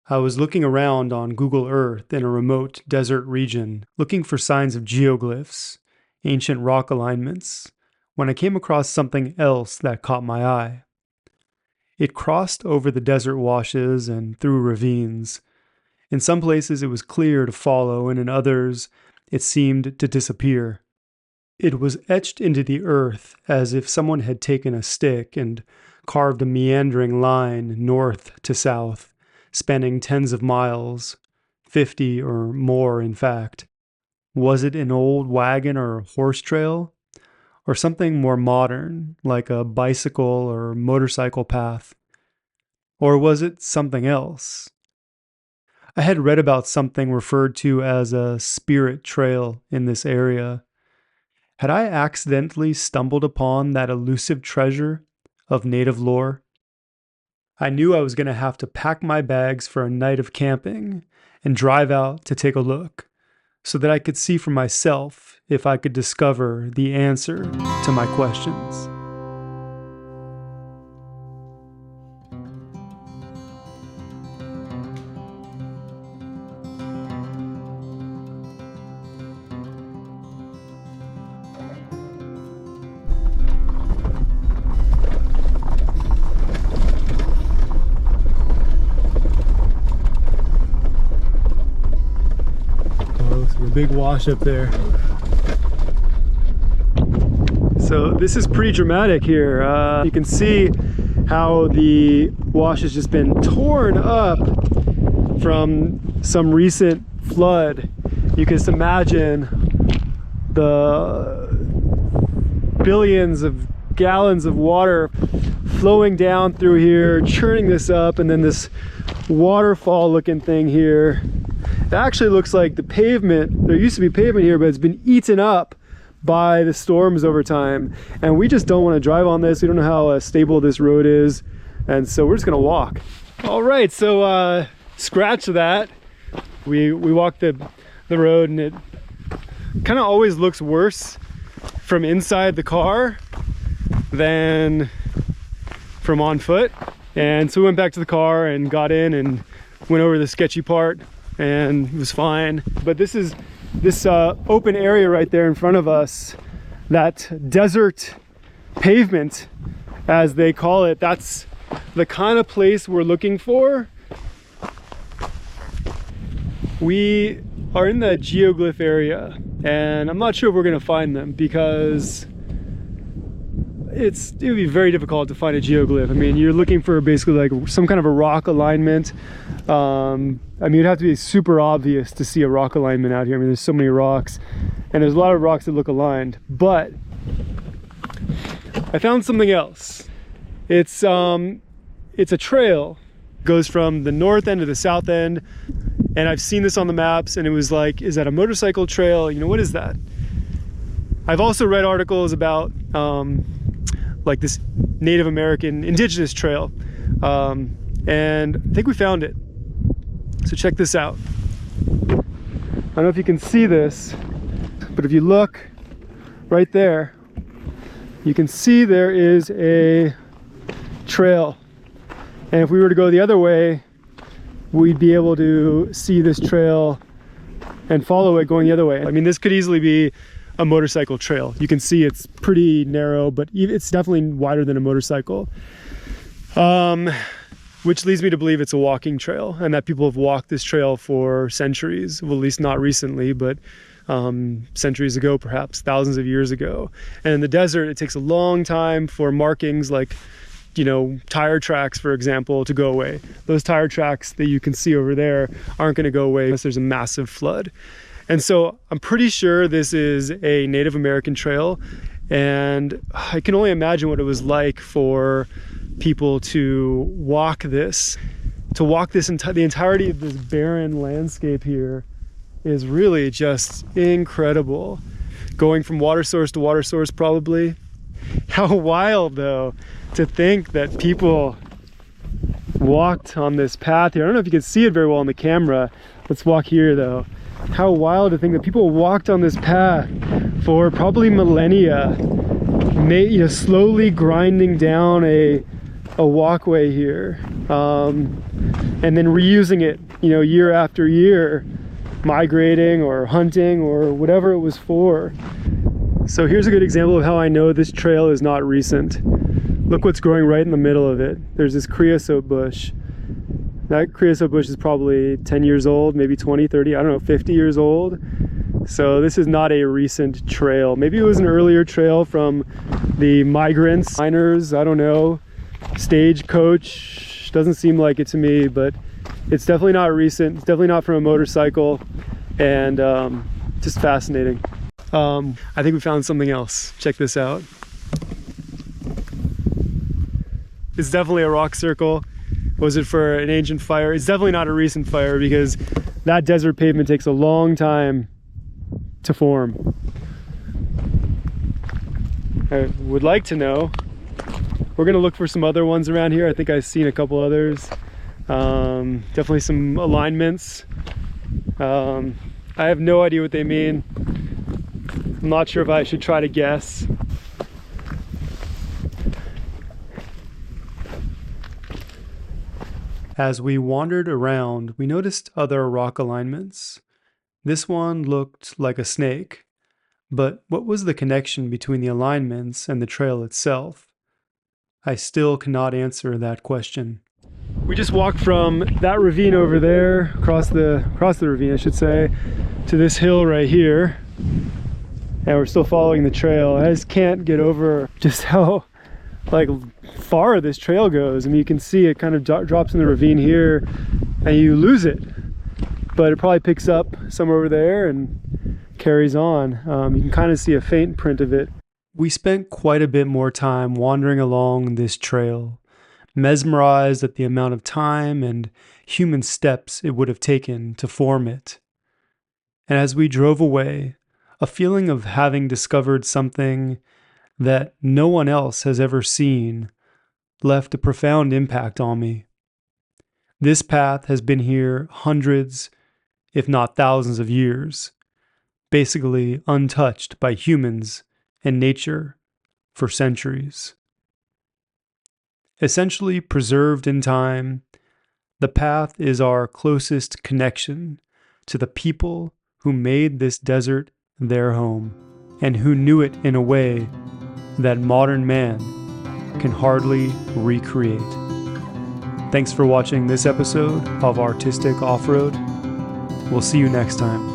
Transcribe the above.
I was looking around on Google Earth in a remote desert region, looking for signs of geoglyphs, ancient rock alignments, when I came across something else that caught my eye. It crossed over the desert washes and through ravines. In some places it was clear to follow, and in others it seemed to disappear. It was etched into the earth as if someone had taken a stick and carved a meandering line north to south, spanning tens of miles, 50 or more in fact. Was it an old wagon or horse trail? Or something more modern, like a bicycle or motorcycle path? Or was it something else? I had read about something referred to as a spirit trail in this area. Had I accidentally stumbled upon that elusive treasure of native lore? I knew I was going to have to pack my bags for a night of camping and drive out to take a look, so that I could see for myself if I could discover the answer to my questions. Big wash up there. So this is pretty dramatic here. You can see how the wash has just been torn up from some recent flood. You can just imagine the billions of gallons of water flowing down through here, churning this up, and then this waterfall looking thing here. It actually looks like the pavement, there used to be pavement here, but it's been eaten up by the storms over time. And we just don't want to drive on this. We don't know how stable this road is. And so we're just going to walk. All right, so scratch that. We walked the road, and it kind of always looks worse from inside the car than from on foot. And so we went back to the car and got in and went over the sketchy part, and it was fine. But this is this open area right there in front of us, that desert pavement, as they call it. That's the kind of place we're looking for. We are in the geoglyph area, and I'm not sure if we're going to find them, because it would be very difficult to find a geoglyph. I mean, you're looking for basically like some kind of a rock alignment. I mean, it'd have to be super obvious to see a rock alignment out here. I mean, there's so many rocks, and there's a lot of rocks that look aligned. But I found something else. It's a trail. It goes from the north end to the south end, and I've seen this on the maps, and it was like, is that a motorcycle trail? You know, what is that? I've also read articles about like this Native American indigenous trail, and I think we found it. So check this out. I don't know if you can see this, but if you look right there, you can see there is a trail. And if we were to go the other way, we'd be able to see this trail and follow it going the other way. I mean, this could easily be a motorcycle trail. You can see it's pretty narrow, but it's definitely wider than a motorcycle. Which leads me to believe it's a walking trail, and that people have walked this trail for centuries. Well, at least not recently, but centuries ago, perhaps thousands of years ago. And in the desert, it takes a long time for markings like, you know, tire tracks, for example, to go away. Those tire tracks that you can see over there aren't going to go away unless there's a massive flood. And so I'm pretty sure this is a Native American trail, and I can only imagine what it was like for people to walk this. The entirety of this barren landscape here is really just incredible. Going from water source to water source, probably. How wild, though, to think that people walked on this path here. I don't know if you can see it very well on the camera. Let's walk here, though. How wild to think that people walked on this path for probably millennia, slowly grinding down a walkway here. And and then reusing it, year after year, migrating or hunting or whatever it was for. So here's a good example of how I know this trail is not recent. Look what's growing right in the middle of it. There's this creosote bush. That creosote bush is probably 10 years old, maybe 20, 30, I don't know, 50 years old. So this is not a recent trail. Maybe it was an earlier trail from the migrants, miners, I don't know, stagecoach. Doesn't seem like it to me, but it's definitely not recent. It's definitely not from a motorcycle, and just fascinating. I think we found something else. Check this out. It's definitely a rock circle. Was it for an ancient fire? It's definitely not a recent fire, because that desert pavement takes a long time to form. I would like to know. We're gonna look for some other ones around here. I think I've seen a couple others. Definitely some alignments. I have no idea what they mean. I'm not sure if I should try to guess. As we wandered around, we noticed other rock alignments. This one looked like a snake, but what was the connection between the alignments and the trail itself? I still cannot answer that question. We just walked from that ravine over there, across the ravine, I should say, to this hill right here. And we're still following the trail. I just can't get over just how far this trail goes. I mean, you can see it kind of drops in the ravine here and you lose it, but it probably picks up somewhere over there and carries on. You can kind of see a faint print of it. We spent quite a bit more time wandering along this trail, mesmerized at the amount of time and human steps it would have taken to form it. And as we drove away, a feeling of having discovered something that no one else has ever seen left a profound impact on me. This path has been here hundreds, if not thousands of years, basically untouched by humans and nature for centuries. Essentially preserved in time, the path is our closest connection to the people who made this desert their home and who knew it in a way that modern man can hardly recreate. Thanks for watching this episode of Artistic Off-Road. We'll see you next time.